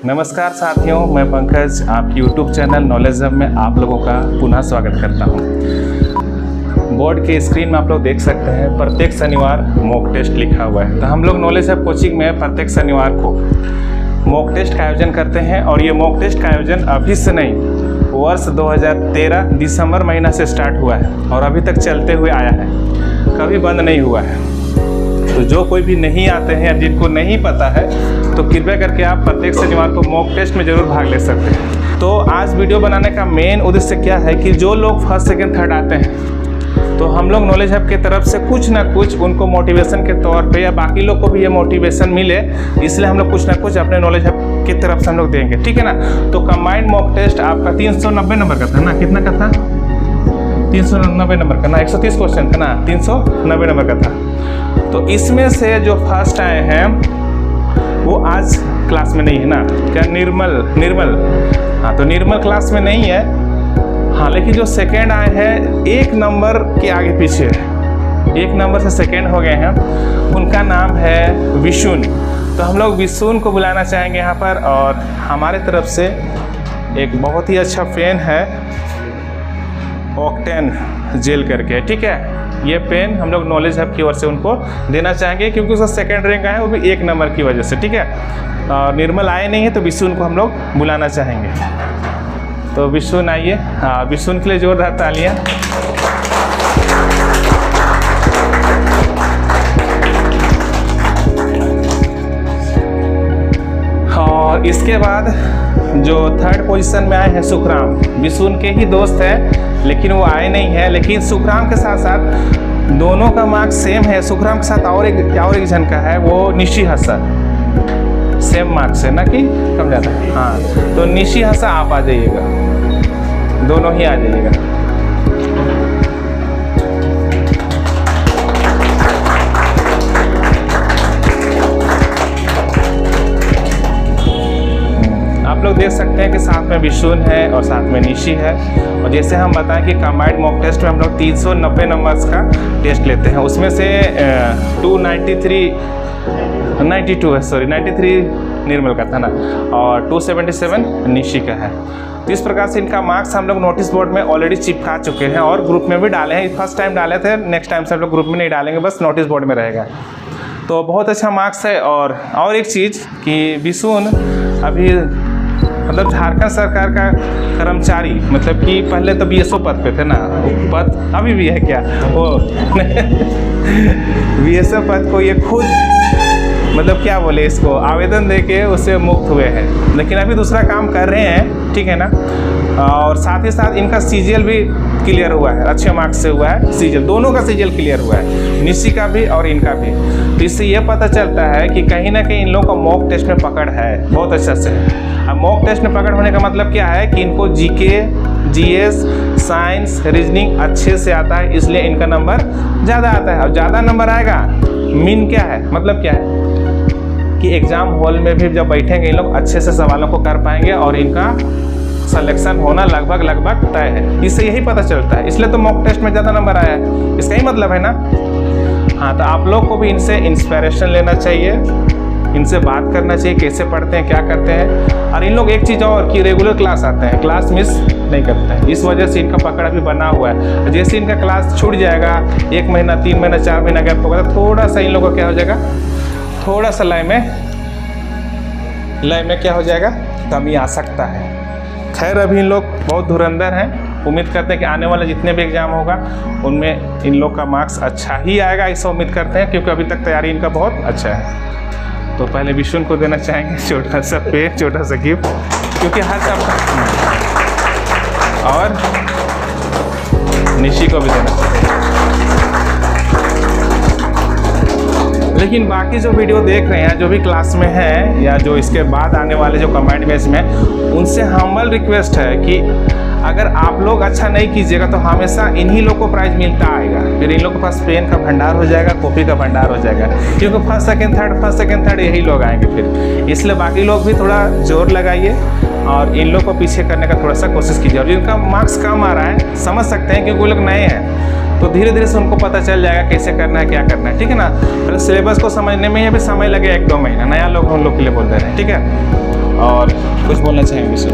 नमस्कार साथियों, मैं पंकज आपकी यूट्यूब चैनल नॉलेज हब में आप लोगों का पुनः स्वागत करता हूं। बोर्ड के स्क्रीन में आप लोग देख सकते हैं प्रत्येक शनिवार मॉक टेस्ट लिखा हुआ है। तो हम लोग नॉलेज हब कोचिंग में प्रत्येक शनिवार को मॉक टेस्ट का आयोजन करते हैं और ये मॉक टेस्ट का आयोजन अभी से नहीं, वर्ष 2013 दिसंबर महीना से स्टार्ट हुआ है और अभी तक चलते हुए आया है, कभी बंद नहीं हुआ है। तो जो कोई भी नहीं आते हैं या जिनको नहीं पता है तो कृपया करके आप प्रत्येक शनिवार को मॉक टेस्ट में ज़रूर भाग ले सकते हैं। तो आज वीडियो बनाने का मेन उद्देश्य क्या है कि जो लोग फर्स्ट सेकंड थर्ड आते हैं तो हम लोग नॉलेज हब की तरफ से कुछ ना कुछ उनको मोटिवेशन के तौर पे या बाकी लोग को भी ये मोटिवेशन मिले, इसलिए हम लोग कुछ ना कुछ अपने नॉलेज हब की तरफ से हम लोग देंगे, ठीक है ना। तो कंबाइंड मॉक टेस्ट आपका 390 नंबर का था ना, कितना का था? 390 नंबर का ना, 130 क्वेश्चन था ना, 390 नंबर का था। तो इसमें से जो फर्स्ट आए हैं वो आज क्लास में नहीं है ना, क्या निर्मल हाँ, तो निर्मल क्लास में नहीं है हाँ, लेकिन जो सेकेंड आए हैं एक नंबर के आगे पीछे, एक नंबर से सेकेंड हो गए हैं, उनका नाम है विशुन। तो हम लोग विशुन को बुलाना चाहेंगे यहाँ पर। और हमारे तरफ से एक बहुत ही अच्छा पेन है ऑक्टेन जेल करके, ठीक है। ये पेन हम लोग नॉलेज हब की ओर से उनको देना चाहेंगे क्योंकि उसका सेकंड रैंक आया है, वो भी एक नंबर की वजह से, ठीक है। और निर्मल आए नहीं है तो विशुन को हम लोग बुलाना चाहेंगे। तो विशुन आइए, हाँ, विशुन के लिए जोरदार तालियां। और इसके बाद जो थर्ड पोजीशन में आए हैं सुखराम, विशुन के ही दोस्त है लेकिन वो आए नहीं है। लेकिन सुखराम के साथ साथ दोनों का मार्क्स सेम है। सुखराम के साथ और एक जन का है, वो निशी हसा, सेम मार्क्स है ना कि कम ज़्यादा, हाँ। तो निशी हसा आप आ जाइएगा, दोनों ही आ जाइएगा। आप लोग देख सकते हैं कि साथ में विशुन है और साथ में निशी है। और जैसे हम बताएं कि कंबाइंड मॉक टेस्ट में हम लोग 390 नंबर्स का टेस्ट लेते हैं, उसमें से 93 निर्मल का था ना और 277 निशी का है। तो इस प्रकार से इनका मार्क्स हम लोग नोटिस बोर्ड में ऑलरेडी चिपका चुके हैं और ग्रुप में भी डाले हैं। फर्स्ट टाइम डाले थे, नेक्स्ट टाइम से हम लोग ग्रुप में नहीं डालेंगे, बस नोटिस बोर्ड में रहेगा। तो बहुत अच्छा मार्क्स है। और एक चीज़ कि विशुन अभी मतलब झारखंड सरकार का कर्मचारी, मतलब कि पहले तो BSO पद पे थे ना, पद अभी भी है क्या वो BSO पद को ये खुद मतलब क्या बोले इसको आवेदन देके उससे मुक्त हुए हैं, लेकिन अभी दूसरा काम कर रहे हैं, ठीक है ना। और साथ ही साथ इनका CGL भी क्लियर हुआ है, अच्छे मार्क्स से हुआ है CGL, दोनों का CGL क्लियर हुआ है, निशी का भी और इनका भी। तो इससे ये पता चलता है कि कहीं ना कहीं इन लोगों का मॉक टेस्ट में पकड़ है बहुत अच्छा से। अब मॉक टेस्ट में पकड़ होने का मतलब क्या है कि इनको GK, GS, साइंस, रीजनिंग अच्छे से आता है, इसलिए इनका नंबर ज़्यादा आता है। और ज़्यादा नंबर आएगा मीन क्या है, मतलब क्या है कि एग्ज़ाम हॉल में भी जब बैठेंगे इन लोग अच्छे से सवालों को कर पाएंगे और इनका सिलेक्शन होना लगभग तय है। इससे यही पता चलता है, इसलिए तो मॉक टेस्ट में ज़्यादा नंबर आया है, इसका ही मतलब है ना। हाँ, तो आप लोग को भी इनसे इंस्पिरेशन लेना चाहिए, इनसे बात करना चाहिए, कैसे पढ़ते हैं, क्या करते हैं। और इन लोग एक चीज़ और कि रेगुलर क्लास आते हैं, क्लास मिस नहीं करते हैं, इस वजह से इनका पकड़ भी बना हुआ है। जैसे इनका क्लास छूट जाएगा, 1 महीना, 3 महीना, 4 महीना गैप होगा, तो थोड़ा सा इन लोगों का क्या हो जाएगा, थोड़ा सा लय में क्या हो जाएगा, कमी आ सकता है। खैर अभी इन लोग बहुत धुरंधर हैं, उम्मीद करते हैं कि आने वाले जितने भी एग्ज़ाम होगा उनमें इन लोग का मार्क्स अच्छा ही आएगा, ऐसा उम्मीद करते हैं क्योंकि अभी तक तैयारी इनका बहुत अच्छा है। तो पहले विशुन को देना चाहेंगे छोटा सा पेन, छोटा सा गिफ्ट, क्योंकि हर का और निशी को भी देना चाहिए। लेकिन बाकी जो वीडियो देख रहे हैं, जो भी क्लास में हैं या जो इसके बाद आने वाले जो कंबाइंड बैच में, उनसे हम्बल रिक्वेस्ट है कि अगर आप लोग अच्छा नहीं कीजिएगा तो हमेशा इन्हीं लोग को प्राइज़ मिलता आएगा। फिर इन लोग के पास पेन का भंडार हो जाएगा, कॉपी का भंडार हो जाएगा, क्योंकि फर्स्ट सेकंड थर्ड यही लोग आएंगे फिर। इसलिए बाकी लोग भी थोड़ा जोर लगाइए और इन लोग को पीछे करने का थोड़ा सा कोशिश कीजिए। और जिनका मार्क्स कम आ रहा है समझ सकते हैं क्योंकि वो लोग नए हैं, तो धीरे धीरे से उनको पता चल जाएगा कैसे करना है, क्या करना है, ठीक है ना। फिर सिलेबस को समझने में ही अभी समय लगे 1-2 महीना, नया लोग उन लोग के लिए बोल दे रहे हैं, ठीक है। और बोलना चाहेंगे विशुन?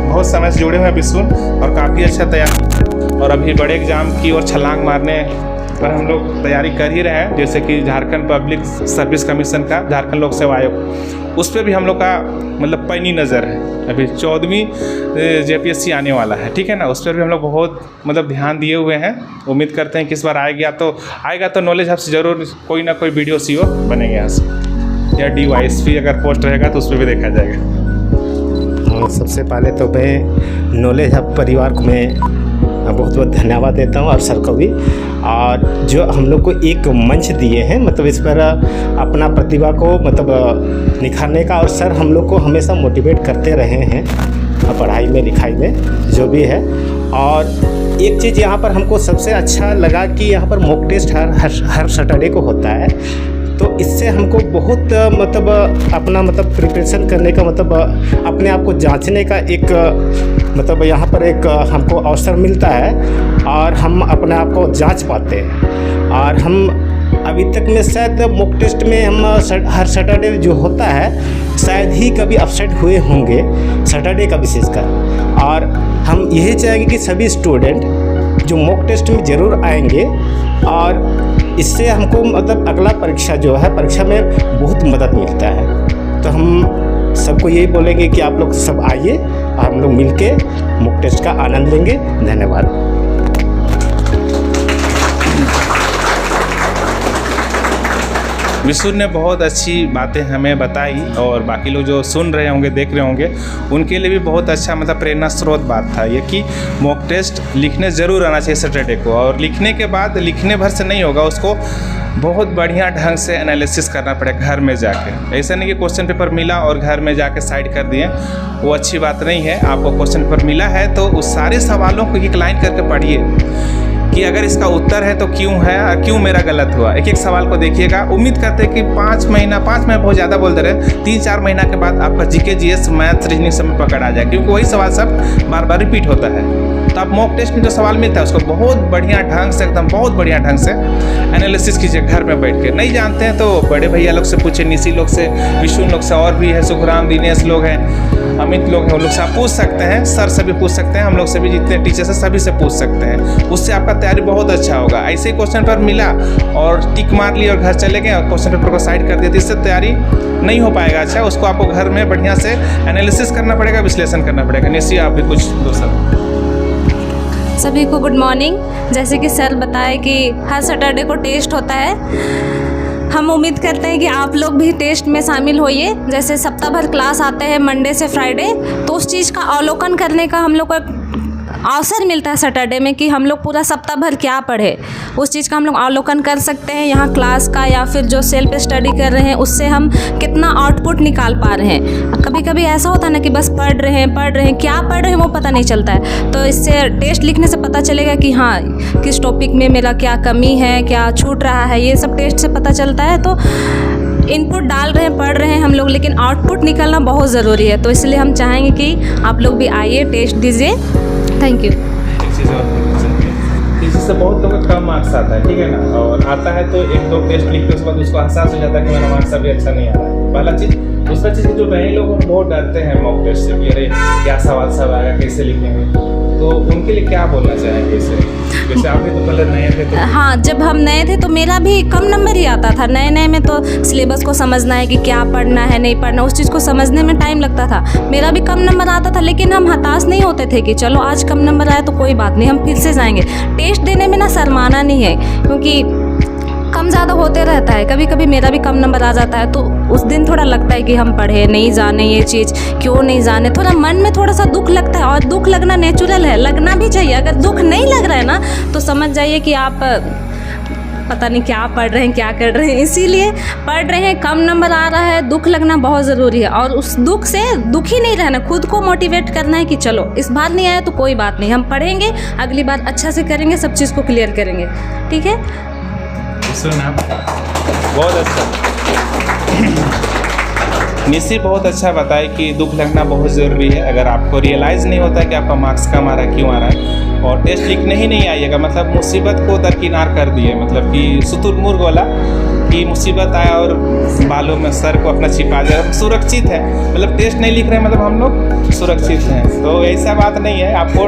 बहुत समय से जुड़े हुए हैं विशुन और काफ़ी अच्छा तैयारी, और अभी बड़े एग्जाम की ओर छलांग मारने पर हम लोग तैयारी कर ही रहे हैं, जैसे कि झारखंड पब्लिक सर्विस कमीशन का, झारखंड लोक सेवा आयोग, उस पर भी हम लोग का मतलब पैनी नज़र है। अभी 14वीं JPSC आने वाला है, ठीक है ना, उस पर भी हम लोग बहुत मतलब ध्यान दिए हुए हैं। उम्मीद करते हैं कि इस बार आएगा तो नॉलेज हब से ज़रूर कोई ना कोई वीडियो CO बनेंगे यहाँ से, या DYSP अगर पोस्ट रहेगा तो उस पर भी देखा जाएगा। सबसे पहले तो मैं नॉलेज हब परिवार को मैं बहुत बहुत धन्यवाद देता हूँ, और सर को भी, और जो हम लोग को एक मंच दिए हैं मतलब इस पर अपना प्रतिभा को मतलब निखारने का, और सर हम लोग को हमेशा मोटिवेट करते रहे हैं पढ़ाई में लिखाई में जो भी है। और एक चीज़ यहाँ पर हमको सबसे अच्छा लगा कि यहाँ पर मॉक टेस्ट हर सैटरडे को होता है, तो इससे हमको बहुत मतलब अपना मतलब प्रिपरेशन करने का मतलब अपने आप को जांचने का एक मतलब यहाँ पर एक हमको अवसर मिलता है, और हम अपने आप को जांच पाते हैं। और हम अभी तक में शायद मॉक टेस्ट में हम हर सैटरडे जो होता है शायद ही कभी अपसेट हुए होंगे, सैटरडे का विशेषकर। और हम यही चाहेंगे कि सभी स्टूडेंट जो मॉक टेस्ट में ज़रूर आएंगे, और इससे हमको मतलब अगला परीक्षा जो है परीक्षा में बहुत मदद मिलता है। तो हम सबको यही बोलेंगे कि आप लोग सब आइए और हम लोग मिलके मॉक टेस्ट का आनंद लेंगे। धन्यवाद। विशुन ने बहुत अच्छी बातें हमें बताई, और बाकी लोग जो सुन रहे होंगे देख रहे होंगे उनके लिए भी बहुत अच्छा मतलब प्रेरणा स्रोत बात था ये कि मॉक टेस्ट लिखने ज़रूर आना चाहिए सैटरडे को, और लिखने के बाद लिखने भर से नहीं होगा, उसको बहुत बढ़िया ढंग से एनालिसिस करना पड़ेगा घर में जाके। ऐसा नहीं कि क्वेश्चन पेपर मिला और घर में जाके साइड कर दिए, वो अच्छी बात नहीं है। आपको क्वेश्चन पेपर मिला है तो उस सारे सवालों को एक लाइन करके पढ़िए कि अगर इसका उत्तर है तो क्यों है और क्यों मेरा गलत हुआ। एक एक सवाल को देखिएगा। उम्मीद करते हैं कि 5 महीना बहुत ज़्यादा बोलते रहे, 3-4 महीना के बाद आपका GK GS मैथ रीजनिंग सब पकड़ आ जाए, क्योंकि वही सवाल सब बार बार रिपीट होता है। तो आप मॉक टेस्ट में जो सवाल मिलता है उसको बहुत बढ़िया ढंग से, एकदम बहुत बढ़िया ढंग से एनालिसिस कीजिए घर में बैठ के। नहीं जानते हैं तो बड़े भैया लोग से पूछे, निशी लोग से, विशुन लोग से, और भी है सुखराम दिनेश लोग हैं, अमित लोग हैं, उन लोग से आप पूछ सकते हैं, सर से भी पूछ सकते हैं, हम लोग से भी, जितने टीचर से सभी से पूछ सकते हैं। उससे आपका तैयारी बहुत अच्छा होगा। ऐसे ही क्वेश्चन पेपर मिला और टिक मार ली और घर चले गए और क्वेश्चन पेपर को साइड कर दिया, इससे तैयारी नहीं हो पाएगा अच्छा। उसको आपको घर में बढ़िया से एनालिसिस करना पड़ेगा, विश्लेषण करना पड़ेगा। निशी आप भी कुछ दो सर। सभी को गुड मॉर्निंग। जैसे कि सर बताए कि हर सैटरडे को टेस्ट होता है, हम उम्मीद करते हैं कि आप लोग भी टेस्ट में शामिल होइए। जैसे सप्ताह भर क्लास आते हैं मंडे से फ्राइडे, तो उस चीज़ का अवलोकन करने का हम लोग को अवसर मिलता है सैटरडे में कि हम लोग पूरा सप्ताह भर क्या पढ़े, उस चीज़ का हम लोग अवलोकन कर सकते हैं यहाँ क्लास का, या फिर जो सेल्फ स्टडी कर रहे हैं उससे हम कितना आउटपुट निकाल पा रहे हैं। कभी कभी ऐसा होता है ना कि बस पढ़ रहे हैं, क्या पढ़ रहे हैं वो पता नहीं चलता है। तो इससे टेस्ट लिखने से पता चलेगा कि हाँ किस टॉपिक में मेरा क्या कमी है, क्या छूट रहा है, ये सब टेस्ट से पता चलता है। तो इनपुट डाल रहे हैं, पढ़ रहे हैं हम लोग, लेकिन आउटपुट निकलना बहुत ज़रूरी है। तो इसलिए हम चाहेंगे कि आप लोग भी आइए, टेस्ट दीजिए। Thank you. इसी से बहुत लोगों का कम मार्क्स आता है, ठीक है ना, और आता है तो 1-2 टेस्ट लिखते उसके बाद उसको एहसास हो जाता है कि मेरा मार्क्स अभी अच्छा नहीं आ रहा है। पहला चीज़। दूसरा चीज़, जो नए लोग बहुत डरते हैं मॉक टेस्ट से कि अरे क्या सवाल सब आएगा, कैसे लिखेंगे, तो उनके लिए क्या बोलना चाहेंगे इसे? जैसे आप भी तो पहले नए थे तो। हाँ, जब हम नए थे तो मेरा भी कम नंबर ही आता था। नए में तो सिलेबस को समझना है कि क्या पढ़ना है नहीं पढ़ना, उस चीज़ को समझने में टाइम लगता था। मेरा भी कम नंबर आता था, लेकिन हम हताश नहीं होते थे कि चलो आज कम नंबर आया तो कोई बात नहीं, हम फिर से जाएंगे। टेस्ट देने में ना शर्माना नहीं है, क्योंकि कम ज़्यादा होते रहता है। कभी कभी मेरा भी कम नंबर आ जाता है, तो उस दिन थोड़ा लगता है कि हम पढ़े नहीं, जाने ये चीज़ क्यों नहीं जाने, थोड़ा मन में थोड़ा सा दुख लगता है। और दुख लगना नेचुरल है, लगना भी चाहिए। अगर दुख नहीं लग रहा है ना तो समझ जाइए कि आप पता नहीं क्या पढ़ रहे हैं, क्या कर रहे हैं। इसीलिए पढ़ रहे हैं, कम नंबर आ रहा है, दुख लगना बहुत ज़रूरी है। और उस दुख से दुखी नहीं रहना, खुद को मोटिवेट करना है कि चलो इस बार नहीं आया तो कोई बात नहीं, हम पढ़ेंगे, अगली बार अच्छा से करेंगे, सब चीज़ को क्लियर करेंगे। ठीक है, बहुत अच्छा। निशी बहुत अच्छा बताए कि दुख लगना बहुत ज़रूरी है। अगर आपको रियलाइज़ नहीं होता कि आपका मार्क्स कम आ रहा है, क्यों आ रहा है, और टेस्ट लिखने ही नहीं आइएगा, मतलब मुसीबत को दरकिनार कर दिए, मतलब कि शुतुरमुर्ग वाला कि मुसीबत आया और बालों में सर को अपना छिपा दे, सुरक्षित है। मतलब टेस्ट नहीं लिख रहे हैं मतलब हम लोग सुरक्षित हैं। तो ऐसा बात नहीं है, आपको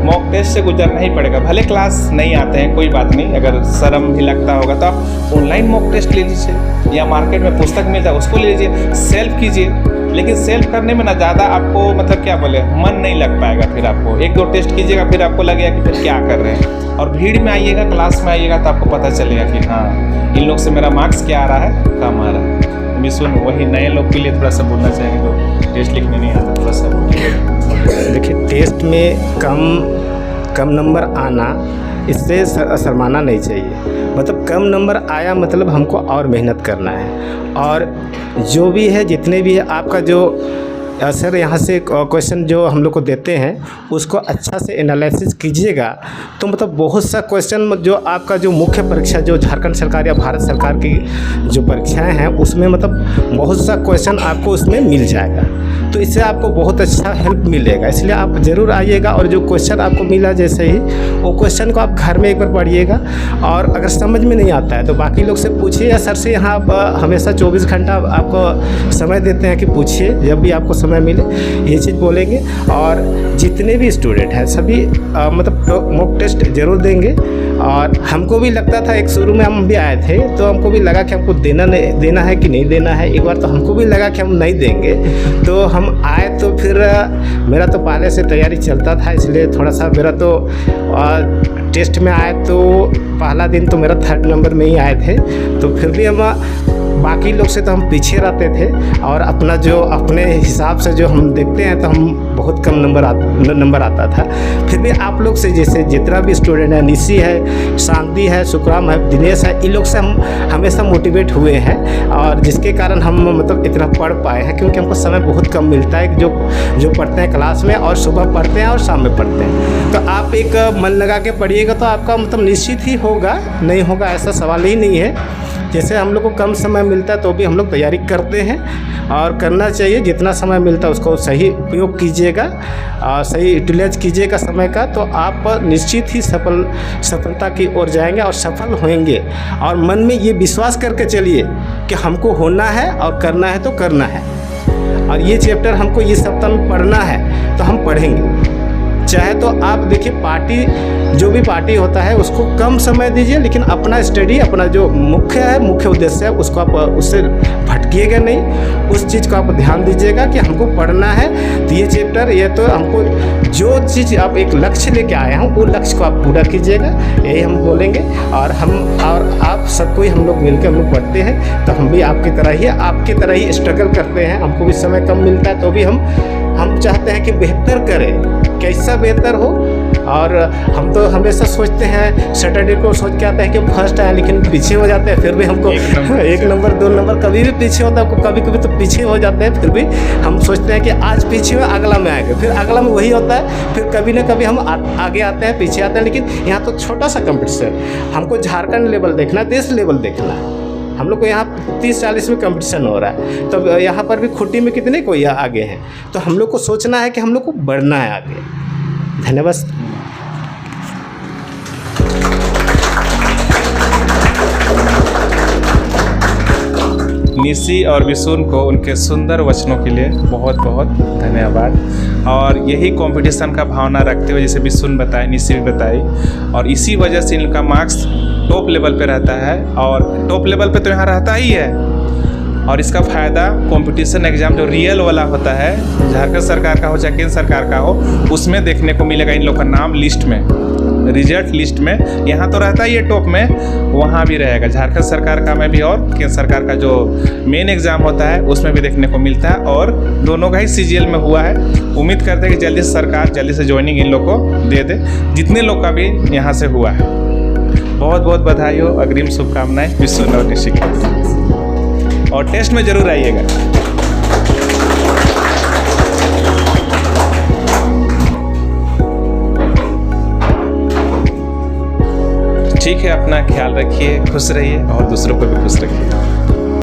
मॉक टेस्ट से गुजरना ही पड़ेगा। भले क्लास नहीं आते हैं कोई बात नहीं, अगर शर्म भी लगता होगा तो आप ऑनलाइन मॉक टेस्ट ले लीजिए या मार्केट में पुस्तक मिलता है उसको ले लीजिए, सेल्फ कीजिए। लेकिन सेल्फ करने में ना ज़्यादा आपको मतलब क्या बोले मन नहीं लग पाएगा। फिर आपको 1-2 टेस्ट कीजिएगा फिर आपको लगेगा कि फिर क्या कर रहे हैं। और भीड़ में आइएगा, क्लास में आइएगा तो आपको पता चलेगा कि हाँ इन लोग से मेरा मार्क्स क्या आ रहा है, कम आ रहा है। मिसुन वही नए लोग के लिए थोड़ा सा बोलना चाहेंगे तो टेस्ट लिखने नहीं आता, थोड़ा सा देखिए, टेस्ट में कम नंबर आना इससे शर्माना नहीं चाहिए। मतलब कम नंबर आया मतलब हमको और मेहनत करना है। और जो भी है जितने भी है आपका जो सर यहाँ से क्वेश्चन जो हम लोग को देते हैं उसको अच्छा से एनालिसिस कीजिएगा तो मतलब बहुत सा क्वेश्चन जो आपका जो मुख्य परीक्षा जो झारखंड सरकार या भारत सरकार की जो परीक्षाएं हैं उसमें मतलब बहुत सा क्वेश्चन आपको उसमें मिल जाएगा। तो इससे आपको बहुत अच्छा हेल्प मिलेगा, इसलिए आप ज़रूर आइएगा। और जो क्वेश्चन आपको मिला जैसे ही वो क्वेश्चन को आप घर में एक बार पढ़िएगा और अगर समझ में नहीं आता है तो बाकी लोग से पूछिए या सर से। यहाँ आप हमेशा 24 घंटा आपको समय देते हैं कि पूछिए, जब भी आपको समय मिले ये चीज़ बोलेंगे। और जितने भी स्टूडेंट हैं सभी मतलब मॉक टेस्ट ज़रूर देंगे। और हमको भी लगता था, एक शुरू में हम भी आए थे तो हमको भी लगा कि हमको देना है कि नहीं देना है। एक बार तो हमको भी लगा कि हम नहीं देंगे, तो हम आए तो फिर मेरा तो पहले से तैयारी चलता था, इसलिए थोड़ा सा मेरा तो टेस्ट में आए तो पहला दिन तो मेरा 3rd नंबर में ही आए थे। तो फिर भी हम बाकी लोग से तो हम पीछे रहते थे और अपना जो अपने हिसाब से जो हम देखते हैं तो हम बहुत कम नंबर आता था। फिर भी आप लोग से जैसे जितना भी स्टूडेंट है, निशी है, शांति है, सुखराम है, दिनेश है, इन लोग से हम हमेशा मोटिवेट हुए हैं और जिसके कारण हम मतलब इतना पढ़ पाए हैं, क्योंकि हमको समय बहुत कम मिलता है जो पढ़ते हैं क्लास में और सुबह पढ़ते हैं और शाम में पढ़ते हैं। तो आप एक मन लगा के पढ़िएगा तो आपका मतलब निश्चित ही होगा, नहीं होगा ऐसा सवाल ही नहीं है। जैसे हम लोग को कम समय मिलता है तो भी हम लोग तैयारी करते हैं और करना चाहिए। जितना समय मिलता है उसको सही उपयोग कीजिएगा और सही यूटिलाइज कीजिएगा समय का, तो आप निश्चित ही सफलता की ओर जाएंगे और सफल होंगे। और मन में ये विश्वास करके चलिए कि हमको होना है और करना है तो करना है। और ये चैप्टर हमको ये सप्ताह में पढ़ना है तो हम पढ़ेंगे। चाहे तो आप देखिए पार्टी जो भी पार्टी होता है उसको कम समय दीजिए, लेकिन अपना स्टडी अपना जो मुख्य उद्देश्य है उसको आप उससे भटकिएगा नहीं। उस चीज़ को आप ध्यान दीजिएगा कि हमको पढ़ना है तो ये चैप्टर, ये तो हमको जो चीज़ आप एक लक्ष्य लेके आए हैं वो लक्ष्य को आप पूरा कीजिएगा, यही हम बोलेंगे। और आप सबको ही हम लोग मिलकर हम लोग पढ़ते हैं तो हम भी आपकी तरह ही स्ट्रगल करते हैं। हमको भी समय कम मिलता है तो भी हम चाहते हैं कि बेहतर करें, कैसा बेहतर हो। और हम तो हमेशा सोचते हैं सैटरडे को सोच के आते हैं कि फर्स्ट आए, लेकिन पीछे हो जाते हैं। फिर भी हमको 1 नंबर 2 नंबर कभी भी पीछे होता है, कभी तो पीछे हो जाते हैं। फिर भी हम सोचते हैं कि आज पीछे हो, अगला में आएंगे, फिर अगला में वही होता है। फिर कभी ना कभी हम आगे आते हैं, पीछे आते हैं। लेकिन यहाँ तो छोटा सा कंपटीशन, हमको झारखंड लेवल देखना है, देश लेवल देखना है। हम लोग को यहाँ 30-40 में कंपटीशन हो रहा है, तो यहाँ पर भी खुट्टी में कितने कोई आगे हैं। तो हम लोग को सोचना है कि हम लोग को बढ़ना है आगे। धन्यवाद। निशी और विसुन को उनके सुंदर वचनों के लिए बहुत बहुत धन्यवाद। और यही कंपटीशन का भावना रखते हुए जैसे विसुन बताए, निशी भी बताई, और इसी वजह से इनका मार्क्स टॉप लेवल पे रहता है। और टॉप लेवल पे तो यहाँ रहता ही है। और इसका फ़ायदा कंपटीशन एग्ज़ाम जो रियल वाला होता है, झारखंड सरकार का हो चाहे केंद्र सरकार का हो, उसमें देखने को मिलेगा इन लोग का नाम लिस्ट में, रिजल्ट लिस्ट में। यहाँ तो रहता ही है टॉप में, वहाँ भी रहेगा झारखंड सरकार का में भी और केंद्र सरकार का जो मेन एग्ज़ाम होता है उसमें भी देखने को मिलता है। और दोनों का ही CGL में हुआ है। उम्मीद करते हैं कि जल्दी से सरकार जल्दी से ज्वाइनिंग इन लोग को दे दे, जितने लोग का भी यहाँ से हुआ है। बहुत बहुत बधाई हो, अग्रिम शुभकामनाएं विसुन और निशी को। और टेस्ट में ज़रूर आइएगा। ठीक है, अपना ख्याल रखिए, खुश रहिए और दूसरों को भी खुश रखिए।